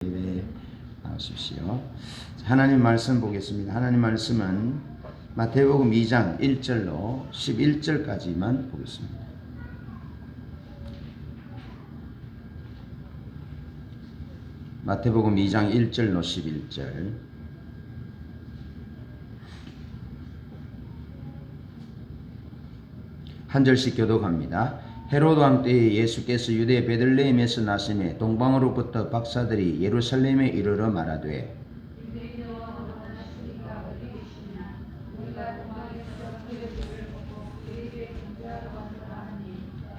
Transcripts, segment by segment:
예배 나오십시오. 하나님 말씀 보겠습니다. 하나님 말씀은 마태복음 2장 1절로 11절까지만 보겠습니다. 마태복음 2장 1절로 11절. 한 절씩 교독합니다. 헤롯 왕 때에 예수께서 유대 베들레헴에서 나심에 동방으로부터 박사들이 예루살렘에 이르러 말하되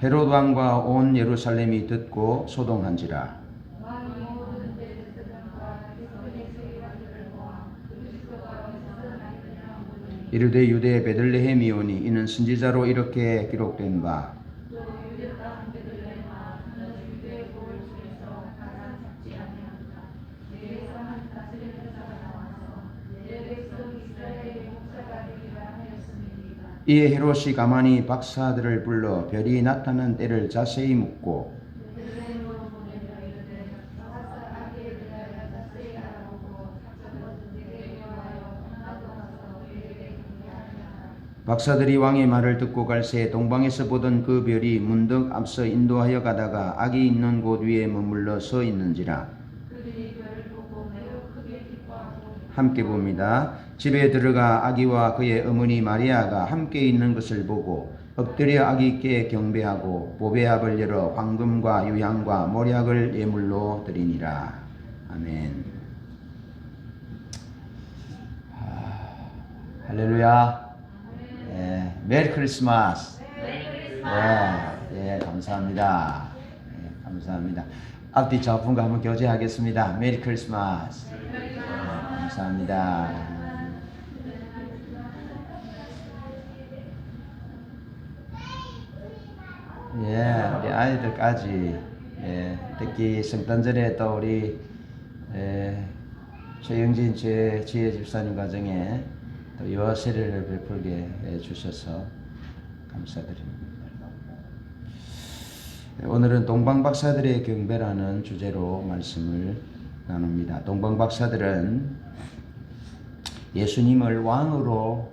헤롯 왕과 온 예루살렘이 듣고 소동한지라. 이르되 유대 베들레헴이오니 이는 선지자로 이렇게 기록된 바 이에 헤롯이 가만히 박사들을 불러 별이 나타난 때를 자세히 묻고 박사들이 왕의 말을 듣고 갈새 동방에서 보던 그 별이 문득 앞서 인도하여 가다가 아기 있는 곳 위에 머물러 서 있는지라. 함께 봅니다. 집에 들어가 아기와 그의 어머니 마리아가 함께 있는 것을 보고 엎드려 아기께 경배하고 보배압을 열어 황금과 유향과 몰약을 예물로 드리니라. 아멘. 할렐루야. 메리 크리스마스. 감사합니다. 감사합니다. 앞뒤 좌우분과 한번 교제하겠습니다. 메리 크리스마스. 감사합니다. 우리 아이들까지 특히 성탄절에 또 우리 최영진 지혜 집사님 가정에 또 유아 세례를 베풀게 해주셔서 감사드립니다. 오늘은 동방박사들의 경배라는 주제로 말씀을 나눕니다. 동방박사들은 예수님을 왕으로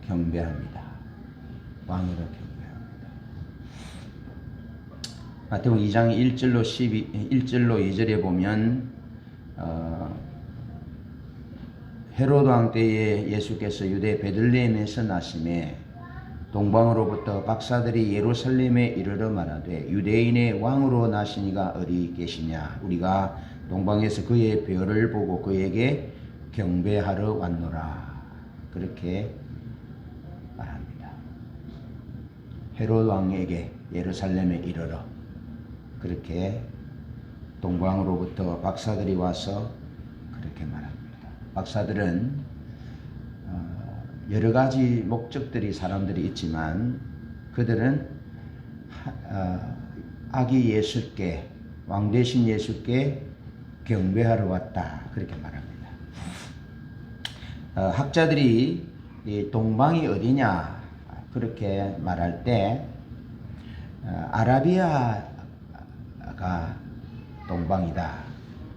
경배합니다. 왕으로 경배합니다. 마태복음 2장 1절로 2절에 보면 헤롯 왕 때에 예수께서 유대 베들레헴에서 나심에 동방으로부터 박사들이 예루살렘에 이르러 말하되 유대인의 왕으로 나시니가 어디 계시냐. 우리가 동방에서 그의 별을 보고 그에게 경배하러 왔노라. 그렇게 말합니다. 헤롯 왕에게 예루살렘에 이르러 그렇게 동방으로부터 박사들이 와서 그렇게 말합니다. 박사들은 여러 가지 목적들이 사람들이 있지만 그들은 아기 예수께 왕 되신 예수께 경배하러 왔다. 그렇게 말합니다. 학자들이 이 동방이 어디냐 그렇게 말할 때 아라비아가 동방이다.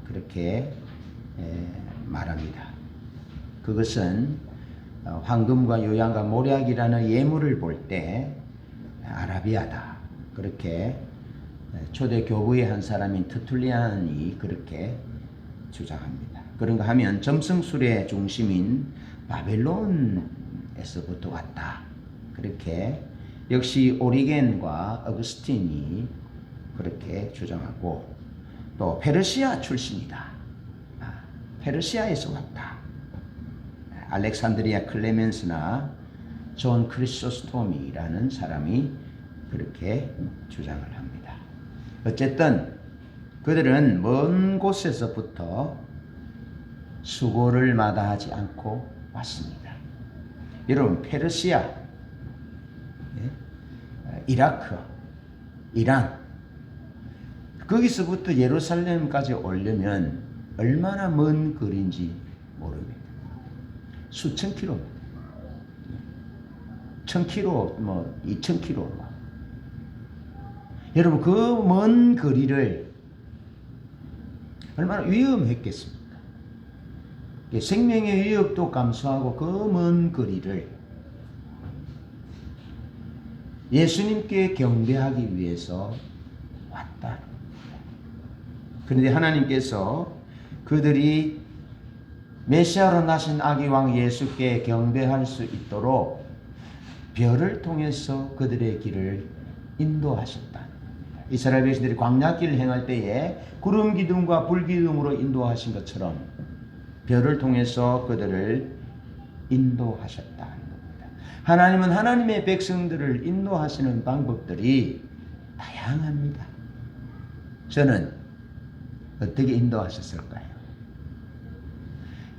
그렇게 말합니다. 그것은 황금과 유향과 몰약이라는 예물을 볼 때 아라비아다. 그렇게 초대 교부의 한 사람인 터툴리안이 그렇게 주장합니다. 그런가 하면 점성술의 중심인 바벨론에서부터 왔다. 그렇게 역시 오리겐과 어거스틴이 그렇게 주장하고 또 페르시아 출신이다. 페르시아에서 왔다. 알렉산드리아 클레멘스나 존 크리소스톰이라는 사람이 그렇게 주장을 합니다. 어쨌든 그들은 먼 곳에서부터 수고를 마다하지 않고 왔습니다. 여러분 페르시아, 이라크, 이란 거기서부터 예루살렘까지 오려면 얼마나 먼 거리인지 모릅니다. 수천 킬로입니다. 1000킬로, 2000킬로. 여러분 그 먼 거리를 얼마나 위험했겠습니까? 생명의 위협도 감수하고 그 먼 거리를 예수님께 경배하기 위해서 왔다. 그런데 하나님께서 그들이 메시아로 나신 아기 왕 예수께 경배할 수 있도록 별을 통해서 그들의 길을 인도하셨다. 이스라엘 백성들이 광야길을 행할 때에 구름 기둥과 불 기둥으로 인도하신 것처럼 별을 통해서 그들을 인도하셨다. 하나님은 하나님의 백성들을 인도하시는 방법들이 다양합니다. 저는 어떻게 인도하셨을까요?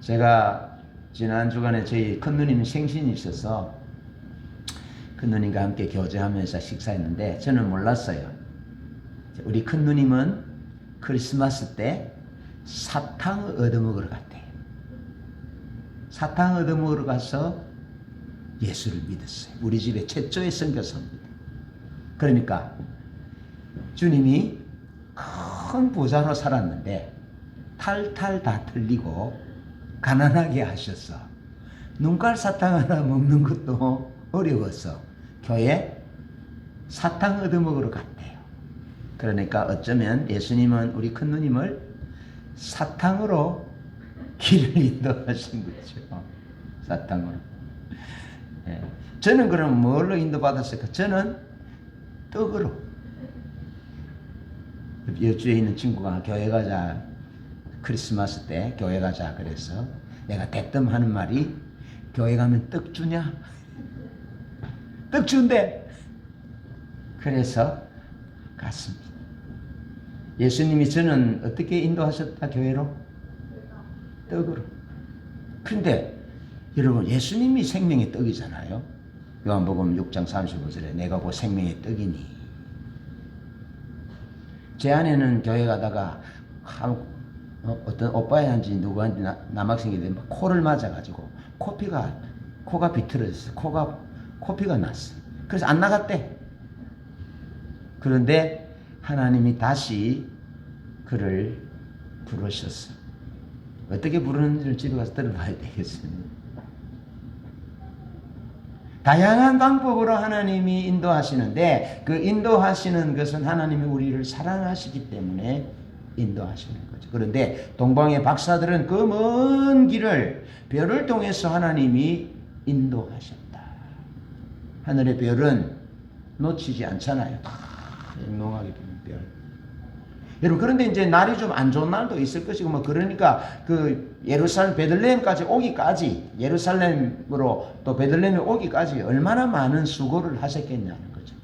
제가 지난 주간에 저희 큰누님 생신이 있어서 큰누님과 함께 교제하면서 식사했는데 저는 몰랐어요. 우리 큰누님은 크리스마스 때 사탕 얻어먹으러 갔대요. 사탕 얻어먹으러 가서 예수를 믿었어요. 우리 집의 최초의 선교사입니다. 그러니까 주님이 큰 부자로 살았는데 탈탈 다 틀리고 가난하게 하셔서 눈깔 사탕 하나 먹는 것도 어려워서 교회 사탕 얻어먹으러 갔대요. 그러니까 어쩌면 예수님은 우리 큰누님을 사탕으로 길을 인도하신 거죠. 사탕으로. 예. 저는 그럼 뭘로 인도받았을까? 저는 떡으로. 여주에 있는 친구가 교회 가자, 크리스마스 때 교회 가자 그래서 내가 대뜸 하는 말이 교회 가면 떡 주냐? 떡 준대. 그래서 갔습니다. 예수님이 저는 어떻게 인도하셨다 교회로? 떡으로. 근데 여러분 예수님이 생명의 떡이잖아요. 요한복음 6장 35절에 내가 곧 생명의 떡이니. 제 아내는 교회 가다가 어떤 오빠한지 누구한테 남학생이 코를 맞아가지고 코가 비틀어졌어요. 코피가 났어. 그래서 안 나갔대. 그런데 하나님이 다시 그를 부르셨어. 어떻게 부르는지를 집에 가서 들어봐야 되겠습니다. 다양한 방법으로 하나님이 인도하시는데 그 인도하시는 것은 하나님이 우리를 사랑하시기 때문에 인도하시는 거죠. 그런데 동방의 박사들은 그 먼 길을 별을 통해서 하나님이 인도하셨다. 하늘의 별은 놓치지 않잖아요. 다 영롱하게 보는 별. 여러분 그런데 이제 날이 좀 안 좋은 날도 있을 것이고 뭐 그러니까 그 예루살렘 베들레헴까지 오기까지 예루살렘으로 또 베들레헴에 오기까지 얼마나 많은 수고를 하셨겠냐는 거죠.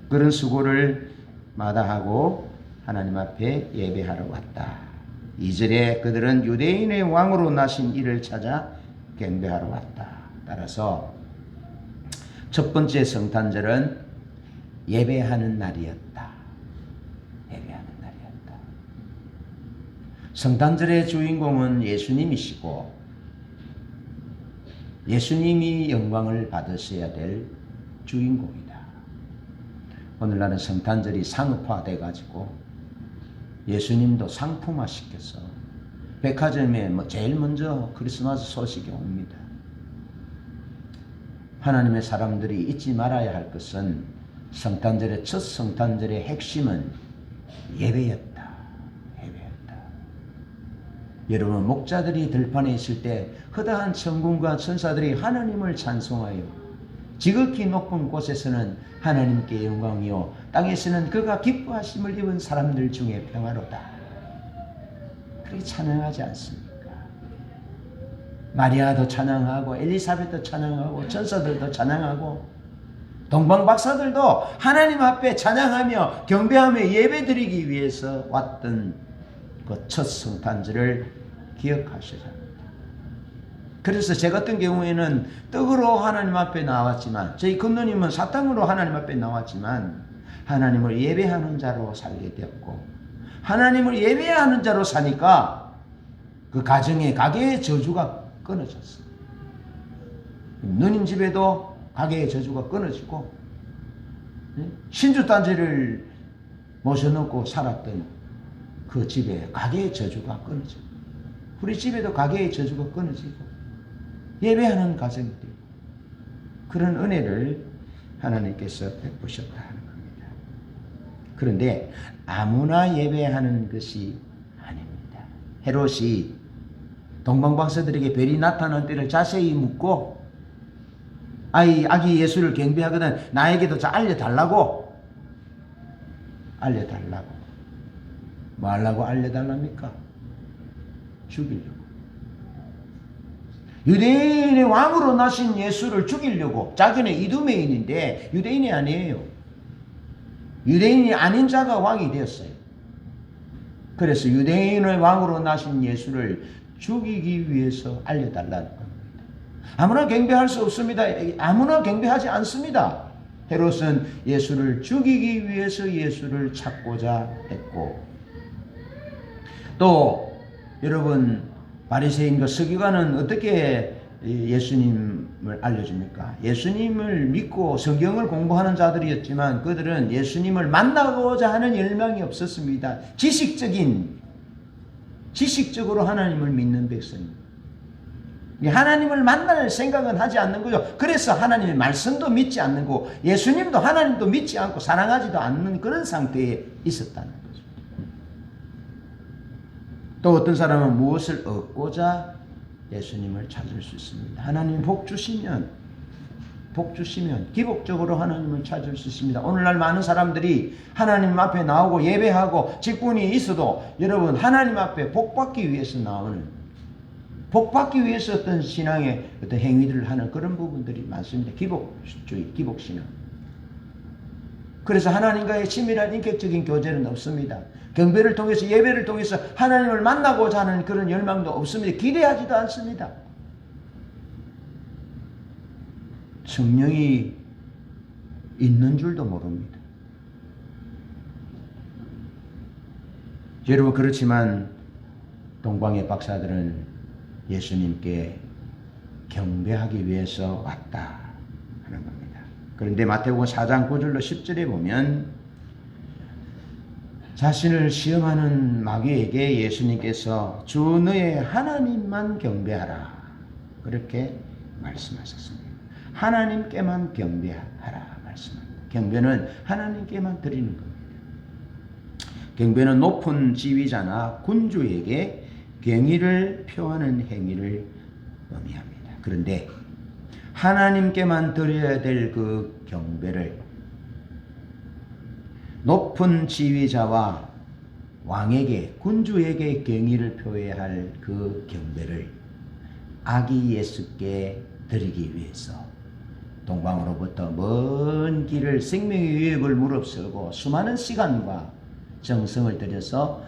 그런 수고를 마다하고 하나님 앞에 예배하러 왔다. 2절에 그들은 유대인의 왕으로 나신 이를 찾아 경배하러 왔다. 따라서 첫 번째 성탄절은 예배하는 날이었다. 예배하는 날이었다. 성탄절의 주인공은 예수님이시고 예수님이 영광을 받으셔야 될 주인공이다. 오늘날은 성탄절이 상업화돼 가지고 예수님도 상품화 시켜서 백화점에 제일 먼저 크리스마스 소식이 옵니다. 하나님의 사람들이 잊지 말아야 할 것은 성탄절의 첫 성탄절의 핵심은 예배였다. 예배였다. 여러분 목자들이 들판에 있을 때 허다한 천군과 천사들이 하나님을 찬송하여 지극히 높은 곳에서는 하나님께 영광이요 땅에서는 그가 기뻐하심을 입은 사람들 중에 평화로다. 그렇게 찬양하지 않습니까? 마리아도 찬양하고 엘리사벳도 찬양하고 천사들도 찬양하고 동방 박사들도 하나님 앞에 찬양하며 경배하며 예배드리기 위해서 왔던 그 첫 성탄절을 기억하셔야 합니다. 그래서 제 같은 경우에는 떡으로 하나님 앞에 나왔지만 저희 큰누님은 사탕으로 하나님 앞에 나왔지만 하나님을 예배하는 자로 살게 되었고 하나님을 예배하는 자로 사니까 그 가게의 저주가 끊어졌어요. 누님 집에도 가게의 저주가 끊어지고 신주단지를 모셔놓고 살았던 그 집에 가게의 저주가 끊어지고, 우리 집에도 가게의 저주가 끊어지고 예배하는 가정이 되고, 그런 은혜를 하나님께서 베푸셨다 하는 겁니다. 그런데 아무나 예배하는 것이 아닙니다. 헤롯이 동방박사들에게 별이 나타난 때를 자세히 묻고 아기 예수를 경배하거든 나에게도 알려달라고. 뭐 하려고 알려달랍니까? 죽이려고. 유대인의 왕으로 나신 예수를 죽이려고. 자기는 이두메인인데 유대인이 아니에요. 유대인이 아닌 자가 왕이 되었어요. 그래서 유대인의 왕으로 나신 예수를 죽이기 위해서 알려달라는 겁니다. 아무나 경배할 수 없습니다. 아무나 경배하지 않습니다. 헤롯은 예수를 죽이기 위해서 예수를 찾고자 했고, 또 여러분 바리새인과 서기관은 어떻게 예수님을 알려줍니까? 예수님을 믿고 성경을 공부하는 자들이었지만 그들은 예수님을 만나고자 하는 열망이 없었습니다. 지식적으로 하나님을 믿는 백성입니다. 하나님을 만날 생각은 하지 않는 거죠. 그래서 하나님의 말씀도 믿지 않는 거고 예수님도 하나님도 믿지 않고 사랑하지도 않는 그런 상태에 있었다는 거죠. 또 어떤 사람은 무엇을 얻고자 예수님을 찾을 수 있습니다. 하나님 복 주시면 기복적으로 하나님을 찾을 수 있습니다. 오늘날 많은 사람들이 하나님 앞에 나오고 예배하고 직분이 있어도 여러분 하나님 앞에 복 받기 위해서 나오는, 복 받기 위해서 어떤 신앙의 어떤 행위들을 하는 그런 부분들이 많습니다. 기복주의, 기복신앙. 그래서 하나님과의 친밀한 인격적인 교제는 없습니다. 경배를 통해서 예배를 통해서 하나님을 만나고자 하는 그런 열망도 없습니다. 기대하지도 않습니다. 성령이 있는 줄도 모릅니다. 여러분 그렇지만 동방의 박사들은 예수님께 경배하기 위해서 왔다 하는 겁니다. 그런데 마태복음 4장 9절로 10절에 보면 자신을 시험하는 마귀에게 예수님께서 주 너의 하나님만 경배하라 그렇게 말씀하셨습니다. 하나님께만 경배하라 말씀합니다. 경배는 하나님께만 드리는 겁니다. 경배는 높은 지휘자나 군주에게 경의를 표하는 행위를 의미합니다. 그런데 하나님께만 드려야 될 그 경배를 높은 지휘자와 왕에게 군주에게 경의를 표해야 할 그 경배를 아기 예수께 드리기 위해서 동방으로부터 먼 길을 생명의 위협을 무릅쓰고 수많은 시간과 정성을 들여서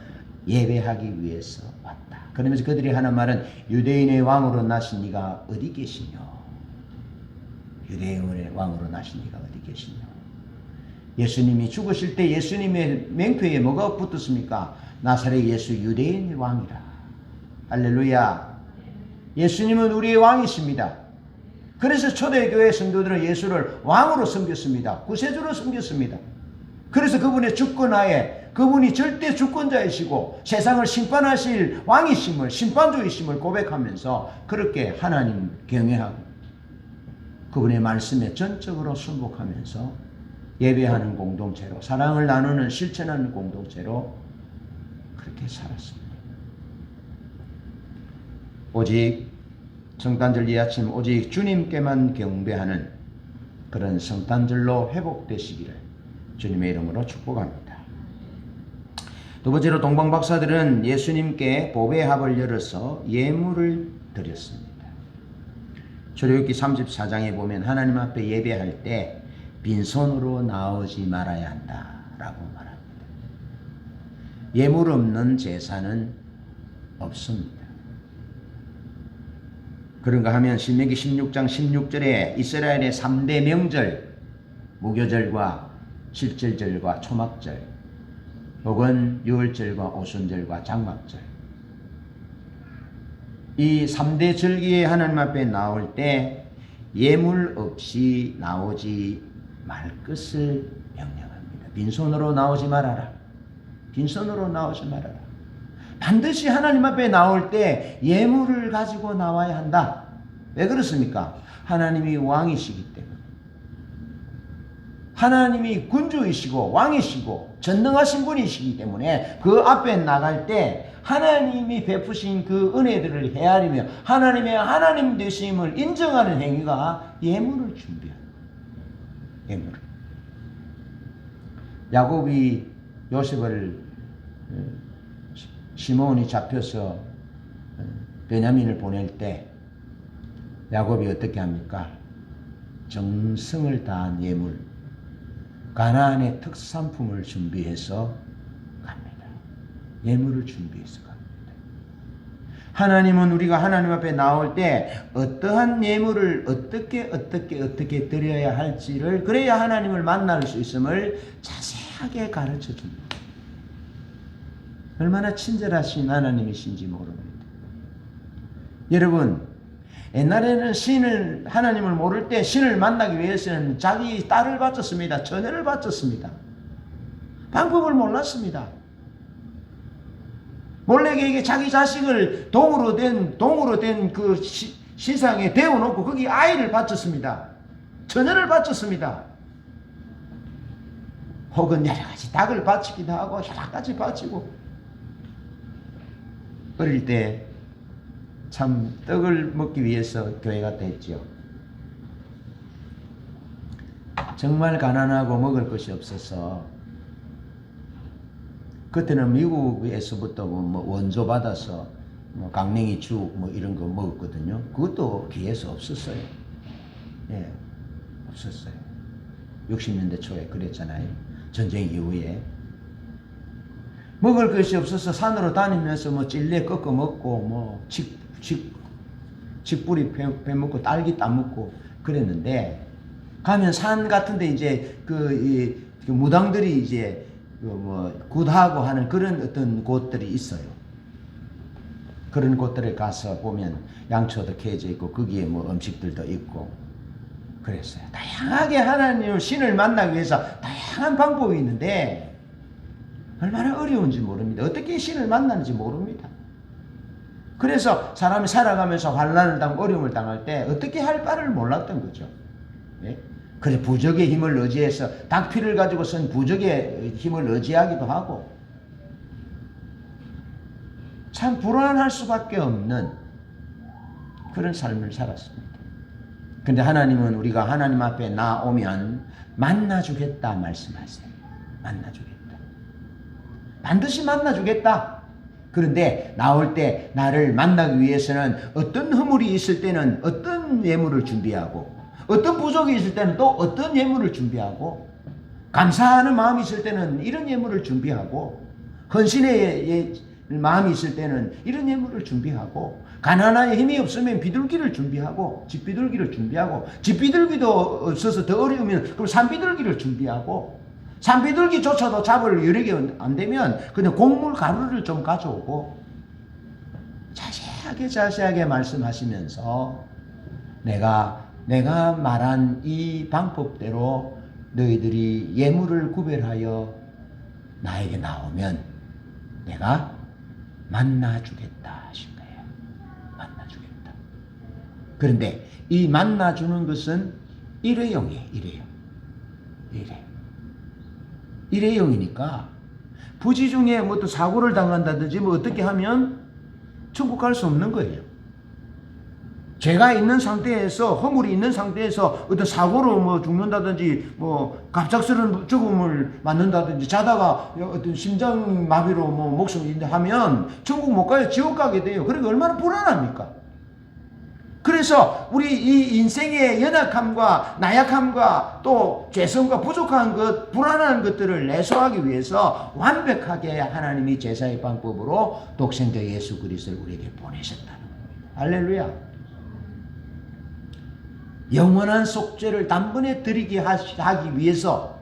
예배하기 위해서 왔다. 그러면서 그들이 하는 말은 유대인의 왕으로 나신 네가 어디 계시뇨? 유대인의 왕으로 나신 네가 어디 계시뇨? 예수님이 죽으실 때 예수님의 맹표에 뭐가 붙었습니까? 나사렛 예수 유대인의 왕이라. 할렐루야. 예수님은 우리의 왕이십니다. 그래서 초대교회 성도들은 예수를 왕으로 섬겼습니다. 구세주로 섬겼습니다. 그래서 그분의 주권하에 그분이 절대 주권자이시고 세상을 심판하실 왕이심을, 심판주이심을 고백하면서 그렇게 하나님 경외하고 그분의 말씀에 전적으로 순복하면서 예배하는 공동체로, 사랑을 나누는 실천하는 공동체로 그렇게 살았습니다. 오직 성탄절 이 아침 오직 주님께만 경배하는 그런 성탄절로 회복되시기를 주님의 이름으로 축복합니다. 두 번째로 동방박사들은 예수님께 보배합을 열어서 예물을 드렸습니다. 출애굽기 34장에 보면 하나님 앞에 예배할 때 빈손으로 나오지 말아야 한다라고 말합니다. 예물 없는 제사는 없습니다. 그런가 하면 신명기 16장 16절에 이스라엘의 3대 명절, 무교절과 칠절절과 초막절, 혹은 유월절과 오순절과 장막절, 이 3대 절기에 하나님 앞에 나올 때 예물 없이 나오지 말 것을 명령합니다. 빈손으로 나오지 말아라. 빈손으로 나오지 말아라. 반드시 하나님 앞에 나올 때 예물을 가지고 나와야 한다. 왜 그렇습니까? 하나님이 왕이시기 때문에. 하나님이 군주이시고 왕이시고 전능하신 분이시기 때문에 그 앞에 나갈 때 하나님이 베푸신 그 은혜들을 헤아리며 하나님의 하나님 되심을 인정하는 행위가 예물을 준비합니다. 예물을. 야곱이 요셉을 시몬이 잡혀서 베냐민을 보낼 때 야곱이 어떻게 합니까? 정성을 다한 예물, 가나안의 특산품을 준비해서 갑니다. 예물을 준비해서 갑니다. 하나님은 우리가 하나님 앞에 나올 때 어떠한 예물을 어떻게 드려야 할지를, 그래야 하나님을 만날 수 있음을 자세하게 가르쳐 줍니다. 얼마나 친절하신 하나님이신지 모릅니다. 여러분, 옛날에는 하나님을 모를 때 신을 만나기 위해서는 자기 딸을 바쳤습니다. 처녀를 바쳤습니다. 방법을 몰랐습니다. 몰래에게 자기 자식을 동으로 된 그 시상에 데워놓고 거기 아이를 바쳤습니다. 처녀를 바쳤습니다. 혹은 여러 가지 닭을 바치기도 하고 여러 가지 바치고. 어릴 때 참 떡을 먹기 위해서 교회 갔다 했죠. 정말 가난하고 먹을 것이 없어서 그때는 미국에서부터 뭐 원조 받아서 뭐 강냉이 죽 뭐 이런 거 먹었거든요. 그것도 기회에서 없었어요. 예, 없었어요. 60년대 초에 그랬잖아요. 전쟁 이후에. 먹을 것이 없어서 산으로 다니면서 뭐 찔레 꺾어 먹고 뭐 칡뿌리 빼먹고 딸기 따먹고 그랬는데, 가면 산 같은데 이제 그 무당들이 이제 뭐 굿하고 하는 그런 어떤 곳들이 있어요. 그런 곳들에 가서 보면 양초도 캐져 있고 거기에 뭐 음식들도 있고 그랬어요. 다양하게 하나님을 신을 만나기 위해서 다양한 방법이 있는데 얼마나 어려운지 모릅니다. 어떻게 신을 만나는지 모릅니다. 그래서 사람이 살아가면서 환난을 당하고 어려움을 당할 때 어떻게 할 바를 몰랐던 거죠. 예? 그래 부적의 힘을 의지해서 닭피를 가지고 쓴 부적의 힘을 의지하기도 하고 참 불안할 수밖에 없는 그런 삶을 살았습니다. 근데 하나님은 우리가 하나님 앞에 나오면 만나주겠다 말씀하세요. 만나주겠다. 반드시 만나주겠다. 그런데 나올 때 나를 만나기 위해서는 어떤 허물이 있을 때는 어떤 예물을 준비하고 어떤 부족이 있을 때는 또 어떤 예물을 준비하고 감사하는 마음이 있을 때는 이런 예물을 준비하고 헌신의 마음이 있을 때는 이런 예물을 준비하고 가난한 힘이 없으면 비둘기를 준비하고 집 비둘기를 준비하고 집 비둘기도 없어서 더 어려우면 그럼 산 비둘기를 준비하고 산비둘기조차도 잡을 여력이 안 되면 그냥 곡물 가루를 좀 가져오고 자세하게 말씀하시면서 내가 말한 이 방법대로 너희들이 예물을 구별하여 나에게 나오면 내가 만나주겠다 하신 거예요. 만나주겠다. 그런데 이 만나주는 것은 일회용이에요. 일회용이니까 부지 중에 뭐 또 사고를 당한다든지 뭐 어떻게 하면 천국 갈 수 없는 거예요. 죄가 있는 상태에서 허물이 있는 상태에서 어떤 사고로 뭐 죽는다든지 뭐 갑작스러운 죽음을 맞는다든지 자다가 어떤 심장마비로 뭐 목숨을 잃는다 하면 천국 못 가요. 지옥 가게 돼요. 그러니까 얼마나 불안합니까? 그래서 우리 이 인생의 연약함과 나약함과 또 죄성과 부족한 것, 불안한 것들을 내소하기 위해서 완벽하게 하나님이 제사의 방법으로 독생자 예수 그리스도를 우리에게 보내셨다는 겁니다. 할렐루야. 영원한 속죄를 단번에 드리게 하기 위해서,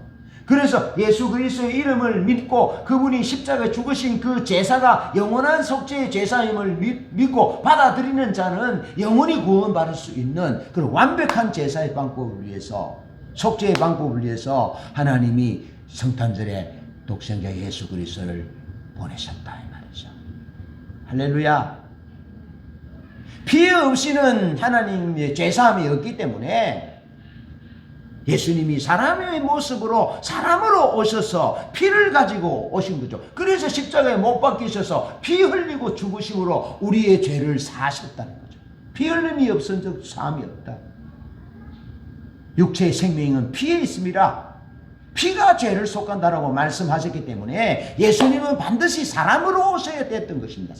그래서 예수 그리스도의 이름을 믿고 그분이 십자가에 죽으신 그 제사가 영원한 속죄의 제사임을 믿고 받아들이는 자는 영원히 구원받을 수 있는 그런 완벽한 제사의 방법을 위해서, 속죄의 방법을 위해서 하나님이 성탄절에 독생자 예수 그리스도를 보내셨다 이 말이죠. 할렐루야. 피 없이는 하나님의 죄사함이 없기 때문에 예수님이 사람의 모습으로 사람으로 오셔서 피를 가지고 오신 거죠. 그래서 십자가에 못 박히셔서 피 흘리고 죽으심으로 우리의 죄를 사하셨다는 거죠. 피 흘림이 없은 적 사함이 없다. 육체의 생명은 피에 있습니다. 피가 죄를 속한다라고 말씀하셨기 때문에 예수님은 반드시 사람으로 오셔야 됐던 것입니다.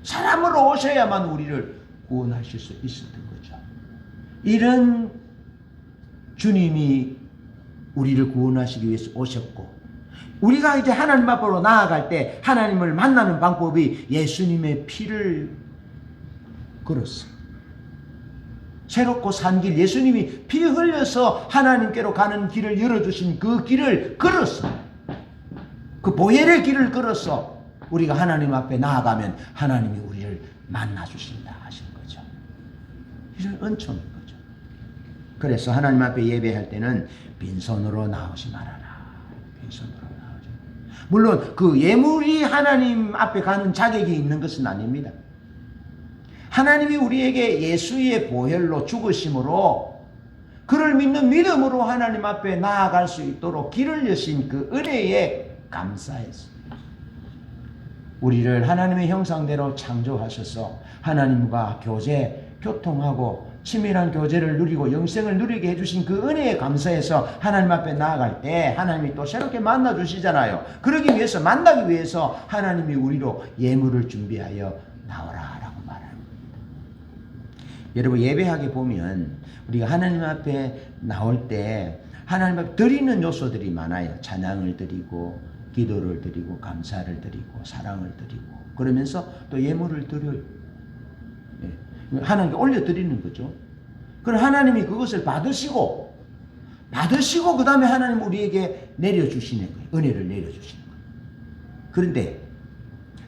사람으로 오셔야만 우리를 구원하실 수 있었던 거죠. 이런 주님이 우리를 구원하시기 위해서 오셨고, 우리가 이제 하나님 앞으로 나아갈 때 하나님을 만나는 방법이 예수님의 피를 걸었어. 새롭고 산 길, 예수님이 피 흘려서 하나님께로 가는 길을 열어주신 그 길을 걸었어. 그 보혈의 길을 걸어서 우리가 하나님 앞에 나아가면 하나님이 우리를 만나주신다 하신 거죠. 이런 은총인 거죠. 그래서 하나님 앞에 예배할 때는 빈손으로 나오지 말아라. 빈손으로 나오지 말아라. 물론 그 예물이 하나님 앞에 가는 자격이 있는 것은 아닙니다. 하나님이 우리에게 예수의 보혈로 죽으심으로 그를 믿는 믿음으로 하나님 앞에 나아갈 수 있도록 길을 여신 그 은혜에 감사했습니다. 우리를 하나님의 형상대로 창조하셔서 하나님과 교통하고 친밀한 교제를 누리고 영생을 누리게 해주신 그 은혜에 감사해서 하나님 앞에 나아갈 때 하나님이 또 새롭게 만나주시잖아요. 그러기 위해서, 만나기 위해서 하나님이 우리로 예물을 준비하여 나오라 라고 말합니다. 여러분, 예배하게 보면 우리가 하나님 앞에 나올 때 하나님 앞에 드리는 요소들이 많아요. 찬양을 드리고 기도를 드리고 감사를 드리고 사랑을 드리고 그러면서 또 예물을 드려요. 하나님께 올려드리는 거죠. 그럼 하나님이 그것을 받으시고 그 다음에 하나님 우리에게 내려주시는 거예요. 은혜를 내려주시는 거예요. 그런데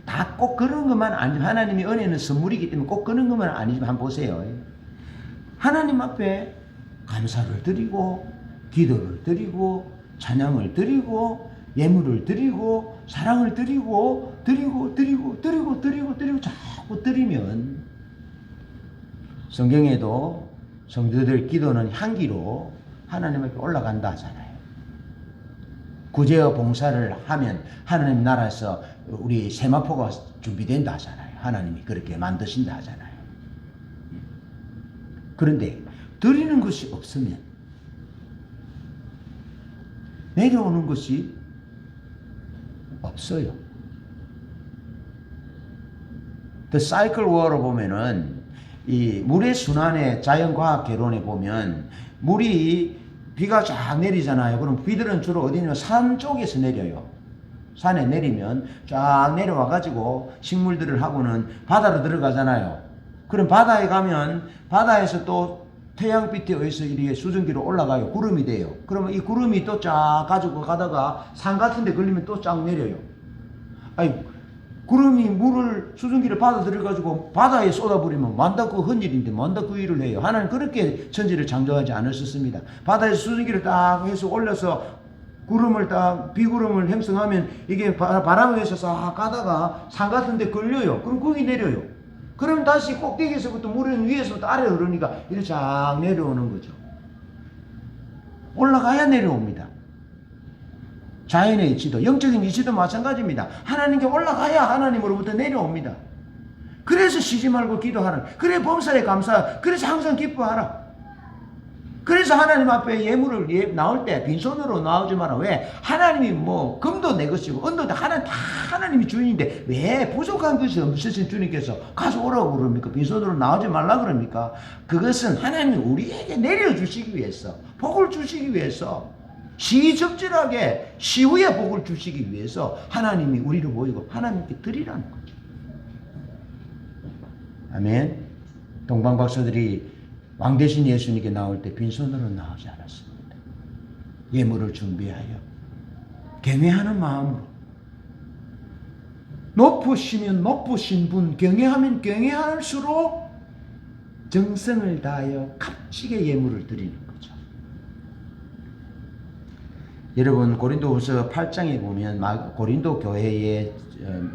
다 꼭 그런 것만 아니지만, 하나님의 은혜는 선물이기 때문에 꼭 그런 것만 아니지만 한번 보세요. 하나님 앞에 감사를 드리고 기도를 드리고 찬양을 드리고 예물을 드리고 사랑을 드리고 자꾸 드리면, 성경에도 성도들 기도는 향기로 하나님 앞에 올라간다 하잖아요. 구제와 봉사를 하면 하나님 나라에서 우리 세마포가 준비된다 하잖아요. 하나님이 그렇게 만드신다 하잖아요. 그런데 드리는 것이 없으면 내려오는 것이 없어요. The Cycle War로 보면은 이 물의 순환의 자연과학 개론에 보면 비가 쫙 내리잖아요. 그럼 비들은 주로 어디냐면 산 쪽에서 내려요. 산에 내리면 쫙 내려와 가지고 식물들을 하고는 바다로 들어가잖아요. 그럼 바다에 가면 바다에서 또 태양빛에 의해서 이렇게 수증기로 올라가요. 구름이 돼요. 그러면 이 구름이 또 쫙 가지고 가다가 산 같은 데 걸리면 또 쫙 내려요. 구름이 수증기를 받아들여가지고 바다에 쏟아버리면 만다 그 헌일인데 만다 그 일을 해요. 하나님 그렇게 천지를 창조하지 않으셨습니다. 바다에서 수증기를 딱 해서 올려서 비구름을 형성하면 이게 바람에 의해서 싹 가다가 산 같은 데 걸려요. 그럼 거기 내려요. 그럼 다시 꼭대기에서부터 물은 위에서부터 아래로 흐르니까 이렇게 쫙 내려오는 거죠. 올라가야 내려옵니다. 자연의 이치도, 영적인 이치도 마찬가지입니다. 하나님께 올라가야 하나님으로부터 내려옵니다. 그래서 쉬지 말고 기도하라. 그래 범사에 감사. 그래서 항상 기뻐하라. 그래서 하나님 앞에 예물을 나올 때 빈손으로 나오지 마라. 왜? 하나님이 금도 내 것이고 은도 다 하나님이 주인인데 왜 부족한 것이 없으신 주님께서 가져오라고 그럽니까? 빈손으로 나오지 말라 그럽니까? 그것은 하나님이 우리에게 내려주시기 위해서, 복을 주시기 위해서, 시적절하게 시후에 복을 주시기 위해서 하나님이 우리를 보이고 하나님께 드리라는 거죠. 아멘. 동방박사들이 왕 대신 예수님께 나올 때 빈손으로 나오지 않았습니다. 예물을 준비하여 경외하는 마음으로, 높으시면 높으신 분, 경외하면 경외할수록 정성을 다하여 값지게 예물을 드리는 거죠. 여러분 고린도후서 8장에 보면 고린도 교회의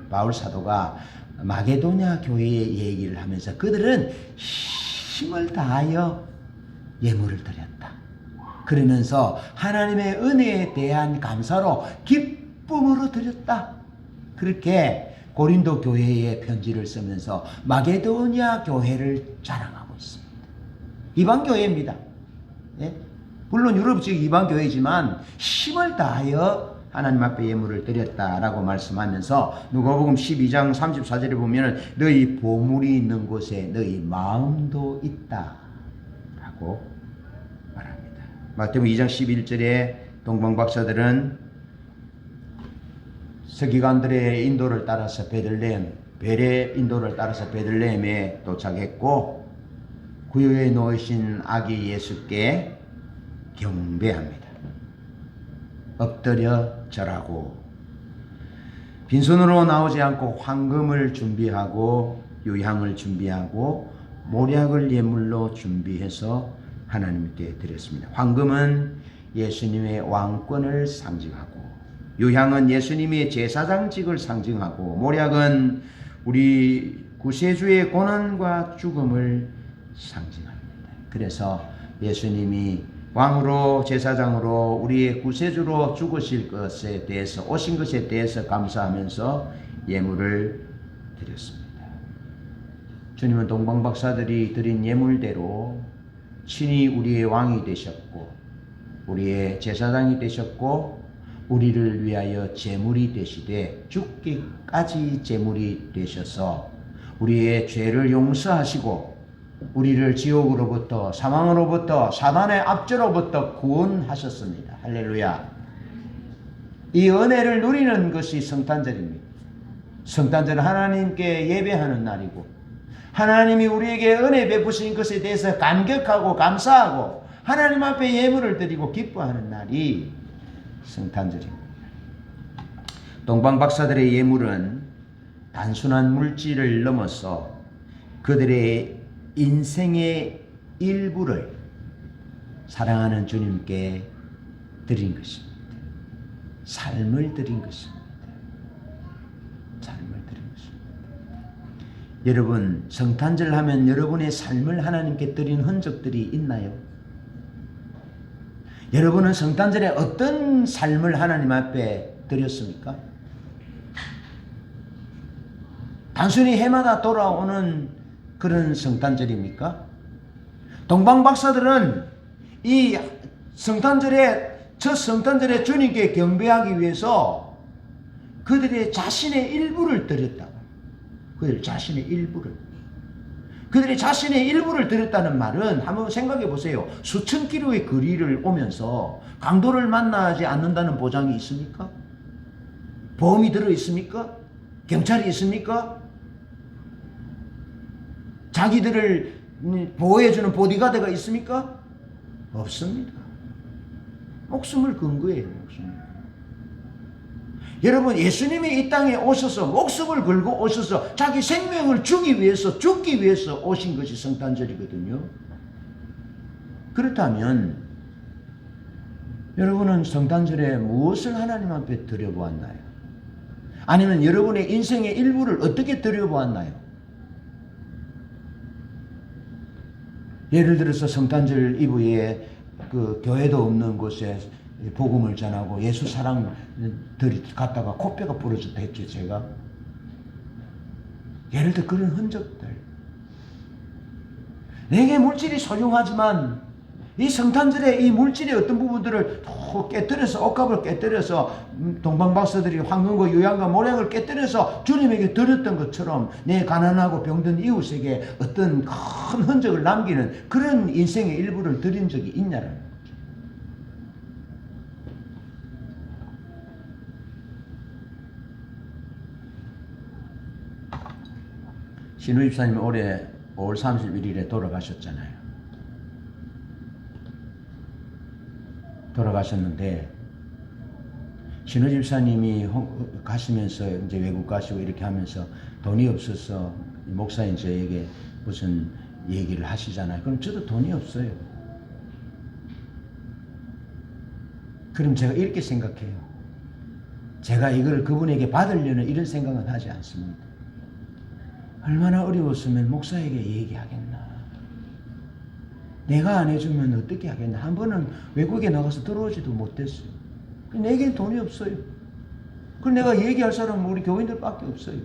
바울 사도가 마게도냐 교회의 얘기를 하면서 그들은 힘을 다하여 예물을 드렸다. 그러면서 하나님의 은혜에 대한 감사로 기쁨으로 드렸다. 그렇게 고린도 교회에 편지를 쓰면서 마게도냐 교회를 자랑하고 있습니다. 이방 교회입니다. 예? 물론 유럽 즉 이방 교회지만 힘을 다하여 하나님 앞에 예물을 드렸다라고 말씀하면서 누가복음 12장 34절에 보면 너희 보물이 있는 곳에 너희 마음도 있다라고 말합니다. 마태복음 2장 11절에 동방박사들은 서기관들의 인도를 따라서 벨의 인도를 따라서 베들레헴에 도착했고 구유에 놓으신 아기 예수께 경배합니다. 엎드려 절하고 빈손으로 나오지 않고 황금을 준비하고 유향을 준비하고 모략을 예물로 준비해서 하나님께 드렸습니다. 황금은 예수님의 왕권을 상징하고 유향은 예수님의 제사장직을 상징하고 모략은 우리 구세주의 고난과 죽음을 상징합니다. 그래서 예수님이 왕으로 제사장으로 우리의 구세주로 죽으실 것에 대해서 오신 것에 대해서 감사하면서 예물을 드렸습니다. 주님은 동방박사들이 드린 예물대로 친히 우리의 왕이 되셨고 우리의 제사장이 되셨고 우리를 위하여 제물이 되시되 죽기까지 제물이 되셔서 우리의 죄를 용서하시고 우리를 지옥으로부터 사망으로부터 사단의 압제로부터 구원하셨습니다. 할렐루야. 이 은혜를 누리는 것이 성탄절입니다. 성탄절은 하나님께 예배하는 날이고 하나님이 우리에게 은혜 베푸신 것에 대해서 감격하고 감사하고 하나님 앞에 예물을 드리고 기뻐하는 날이 성탄절입니다. 동방박사들의 예물은 단순한 물질을 넘어서 그들의 인생의 일부를 사랑하는 주님께 드린 것입니다. 삶을 드린 것입니다. 삶을 드린 것입니다. 여러분, 성탄절 하면 여러분의 삶을 하나님께 드린 흔적들이 있나요? 여러분은 성탄절에 어떤 삶을 하나님 앞에 드렸습니까? 단순히 해마다 돌아오는 그런 성탄절입니까? 동방박사들은 이 성탄절에 첫 성탄절에 주님께 경배하기 위해서 그들의 자신의 일부를 드렸다. 그들의 자신의 일부를. 그들이 자신의 일부를 드렸다는 말은 한번 생각해 보세요. 수천 킬로의 거리를 오면서 강도를 만나지 않는다는 보장이 있습니까? 보험이 들어 있습니까? 경찰이 있습니까? 자기들을 보호해주는 보디가드가 있습니까? 없습니다. 목숨을 건 거예요. 목숨을. 여러분, 예수님이 이 땅에 오셔서 목숨을 걸고 오셔서 자기 생명을 주기 위해서 죽기 위해서 오신 것이 성탄절이거든요. 그렇다면 여러분은 성탄절에 무엇을 하나님 앞에 드려보았나요? 아니면 여러분의 인생의 일부를 어떻게 드려보았나요? 예를 들어서 성탄절 이브에 그 교회도 없는 곳에 복음을 전하고 예수 사랑들이 갔다가 코뼈가 부러졌다 했죠, 제가. 예를 들어 그런 흔적들. 내게 물질이 소중하지만 이 성탄절에 이 물질의 어떤 부분들을 깨뜨려서 옷값을 깨뜨려서 동방박사들이 황금과 유향과 모략을 깨뜨려서 주님에게 드렸던 것처럼 내 가난하고 병든 이웃에게 어떤 큰 흔적을 남기는 그런 인생의 일부를 드린 적이 있냐라는 거죠. 신우 집사님이 올해 5월 31일에 돌아가셨잖아요. 돌아가셨는데 신우 집사님이 가시면서 이제 외국 가시고 이렇게 하면서 돈이 없어서 목사인 저에게 무슨 얘기를 하시잖아요. 그럼 저도 돈이 없어요. 그럼 제가 이렇게 생각해요. 제가 이걸 그분에게 받으려는 이런 생각은 하지 않습니다. 얼마나 어려웠으면 목사에게 얘기하겠나. 내가 안 해주면 어떻게 하겠나. 한 번은 외국에 나가서 들어오지도 못했어요. 내게는 돈이 없어요. 그럼 내가 얘기할 사람은 우리 교인들밖에 없어요.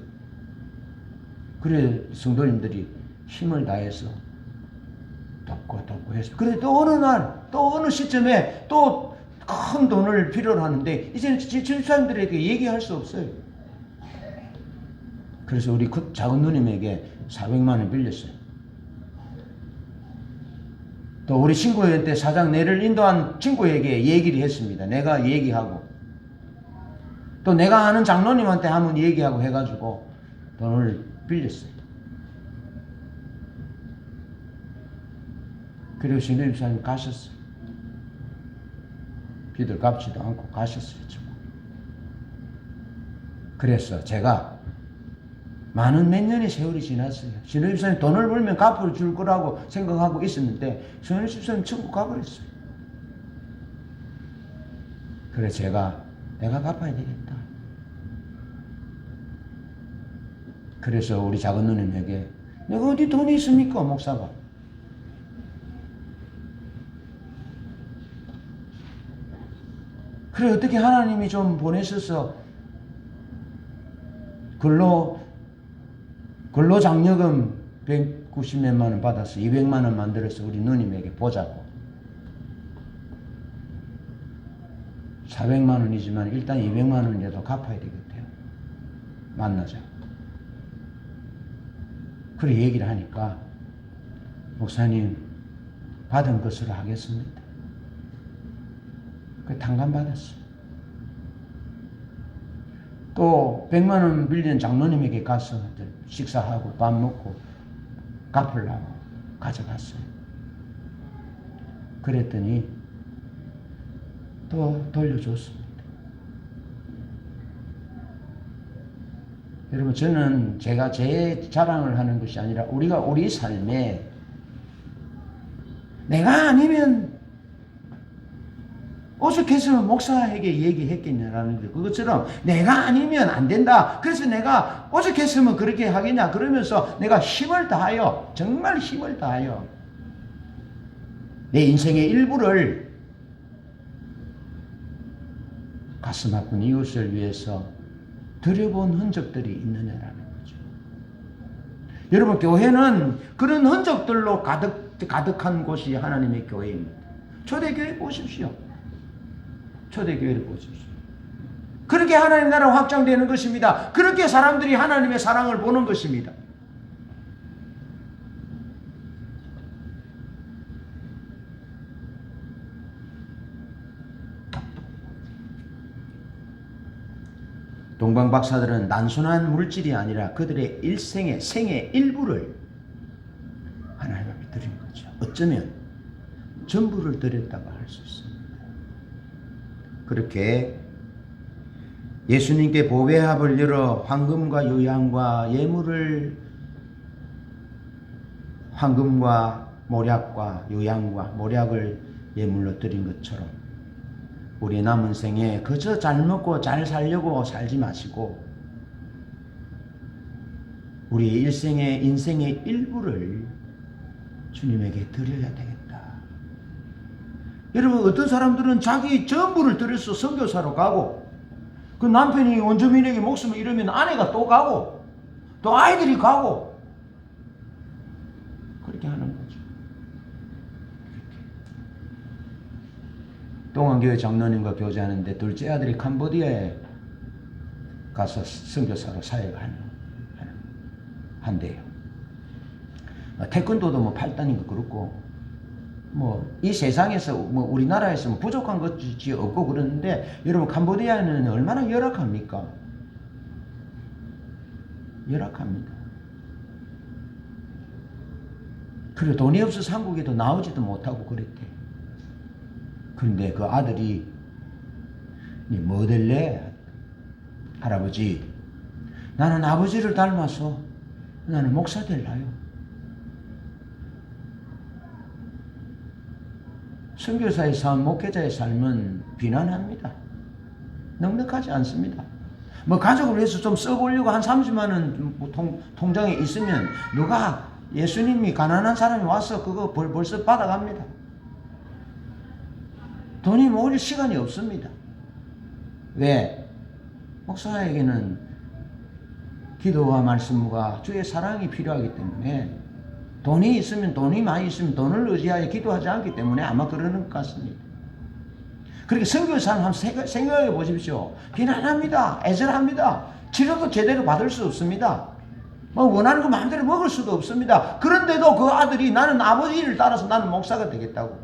그래 성도님들이 힘을 다해서 돕고 했어요. 그런데 또 어느 날, 또 어느 시점에 또 큰 돈을 필요로 하는데 이제는 집사님들에게 얘기할 수 없어요. 그래서 우리 그 작은 누님에게 400만 원 빌렸어요. 또 우리 친구한테 사장 내를 인도한 친구에게 얘기를 했습니다. 내가 얘기하고 또 내가 아는 장로님한테 한번 얘기하고 해가지고 돈을 빌렸어요. 그리고 신도림 목사님 가셨어요. 비들 갚지도 않고 가셨어요. 그래서 제가 많은 몇 년의 세월이 지났어요. 신도림 목사님 돈을 벌면 갚아줄 거라고 생각하고 있었는데 신도림 목사님 천국 가버렸어요. 그래 내가 갚아야 되겠다. 그래서 우리 작은 누님에게 내가 어디 돈이 있습니까 목사가. 그래 어떻게 하나님이 좀 보내셔서 근로장려금 190몇만 원 받아서 200만 원 만들어서 우리 누님에게 보자고. 400만 원이지만 일단 200만 원이라도 갚아야 되겠대요. 만나자. 그래 얘기를 하니까 목사님 받은 것으로 하겠습니다. 그 탕감 받았어요. 또 100만 원 빌린 장로님에게 가서 식사하고 밥 먹고 갚으려고 가져갔어요. 그랬더니 또 돌려줬습니다. 여러분 저는 제가 제 자랑을 하는 것이 아니라 우리가 우리 삶에 내가 아니면 오죽해서 목사에게 얘기했겠냐라는 거. 그것처럼 내가 아니면 안 된다. 그래서 내가 오죽했으면 그렇게 하겠냐. 그러면서 내가 힘을 다하여 정말 힘을 다하여 내 인생의 일부를 가슴 아픈 이웃을 위해서 드려본 흔적들이 있느냐라는 거죠. 여러분 교회는 그런 흔적들로 가득한 곳이 하나님의 교회입니다. 초대교회 보십시오. 초대교회를 보십시오. 그렇게 하나님 나라 확장되는 것입니다. 그렇게 사람들이 하나님의 사랑을 보는 것입니다. 동방 박사들은 단순한 물질이 아니라 그들의 일생의 생의 일부를 하나님 앞에 드린 거죠. 어쩌면 전부를 드렸다고 할 수 있습니다. 그렇게 예수님께 보배합을 열어 황금과 유향과 예물을 황금과 모략과 유향과 모략을 예물로 드린 것처럼 우리 남은 생에 그저 잘 먹고 잘 살려고 살지 마시고 우리 일생의 인생의 일부를 주님에게 드려야 되겠다. 여러분 어떤 사람들은 자기 전부를 들여서 선교사로 가고 그 남편이 원주민에게 목숨을 잃으면 아내가 또 가고 또 아이들이 가고 그렇게 하는 거죠. 동안교회 장로님과 교제하는데 둘째 아들이 캄보디아에 가서 선교사로 사역을 한대요. 태권도도 뭐 8단인가 그렇고 이 세상에서 우리나라에서 부족한 것이 없고 그러는데 여러분 캄보디아는 얼마나 열악합니까? 열악합니다. 그리고 돈이 없어서 한국에도 나오지도 못하고 그랬대. 그런데 그 아들이 뭐 될래? 할아버지 나는 아버지를 닮아서 나는 목사 될라요. 선교사의 삶, 목회자의 삶은 비난합니다. 넉넉하지 않습니다. 뭐 가족을 위해서 좀 써보려고 한 30만 원 통장에 있으면 누가 예수님이 가난한 사람이 와서 그거 벌써 받아갑니다. 돈이 모을 시간이 없습니다. 왜? 목사에게는 기도와 말씀과 주의 사랑이 필요하기 때문에 돈이 있으면 돈이 많이 있으면 돈을 의지하여 기도하지 않기 때문에 아마 그러는 것 같습니다. 그렇게 선교사는 한번 생각해 보십시오. 비난합니다. 애절합니다. 치료도 제대로 받을 수 없습니다. 뭐 원하는 거 마음대로 먹을 수도 없습니다. 그런데도 그 아들이 나는 아버지를 따라서 나는 목사가 되겠다고,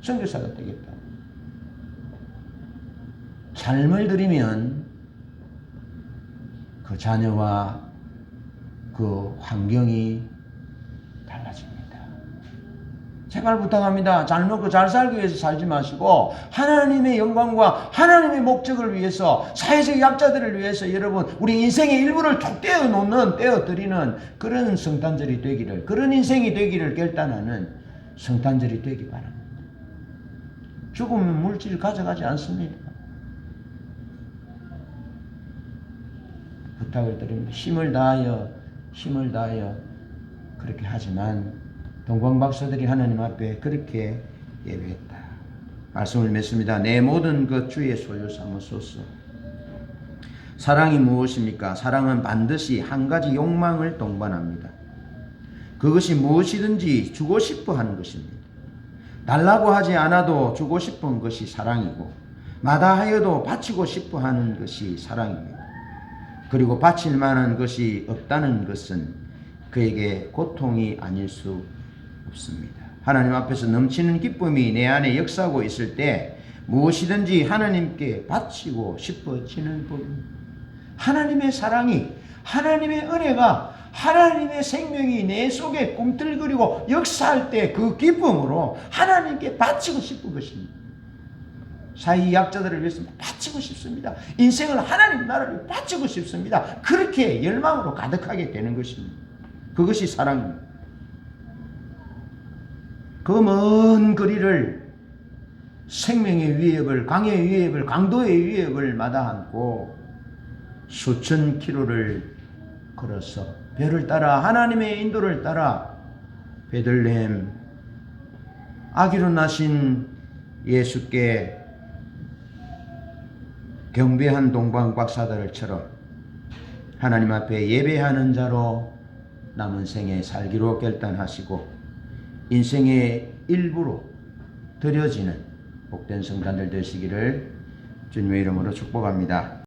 선교사가 되겠다고. 삶을 들이면 그 자녀와 그 환경이 달라집니다. 제발 부탁합니다. 잘 먹고 잘 살기 위해서 살지 마시고 하나님의 영광과 하나님의 목적을 위해서, 사회적 약자들을 위해서 여러분 우리 인생의 일부를 툭 떼어드리는 그런 성탄절이 되기를, 그런 인생이 되기를 결단하는 성탄절이 되기 바랍니다. 죽으면 물질 가져가지 않습니다. 부탁을 드립니다. 힘을 다하여 그렇게 하지만 동방박사들이 하나님 앞에 그렇게 예배했다. 말씀을 맺습니다. 내 모든 것 주의 소유 삼으소서. 사랑이 무엇입니까? 사랑은 반드시 한 가지 욕망을 동반합니다. 그것이 무엇이든지 주고 싶어 하는 것입니다. 달라고 하지 않아도 주고 싶은 것이 사랑이고, 마다하여도 바치고 싶어 하는 것이 사랑입니다. 그리고 바칠 만한 것이 없다는 것은 그에게 고통이 아닐 수 없습니다. 하나님 앞에서 넘치는 기쁨이 내 안에 역사하고 있을 때 무엇이든지 하나님께 바치고 싶어지는 법입니다. 하나님의 사랑이, 하나님의 은혜가, 하나님의 생명이 내 속에 꿈틀거리고 역사할 때 그 기쁨으로 하나님께 바치고 싶은 것입니다. 사회 약자들을 위해서 바치고 싶습니다. 인생을 하나님 나라를 바치고 싶습니다. 그렇게 열망으로 가득하게 되는 것입니다. 그것이 사랑입니다. 그 먼 거리를, 생명의 위협을, 강의 위협을, 강도의 위협을 마다않고 수천 킬로를 걸어서 별을 따라, 하나님의 인도를 따라 베들레헴 아기로 나신 예수께 경배한 동방박사들처럼 하나님 앞에 예배하는 자로 남은 생에 살기로 결단하시고 인생의 일부로 드려지는 복된 성탄절 되시기를 주님의 이름으로 축복합니다.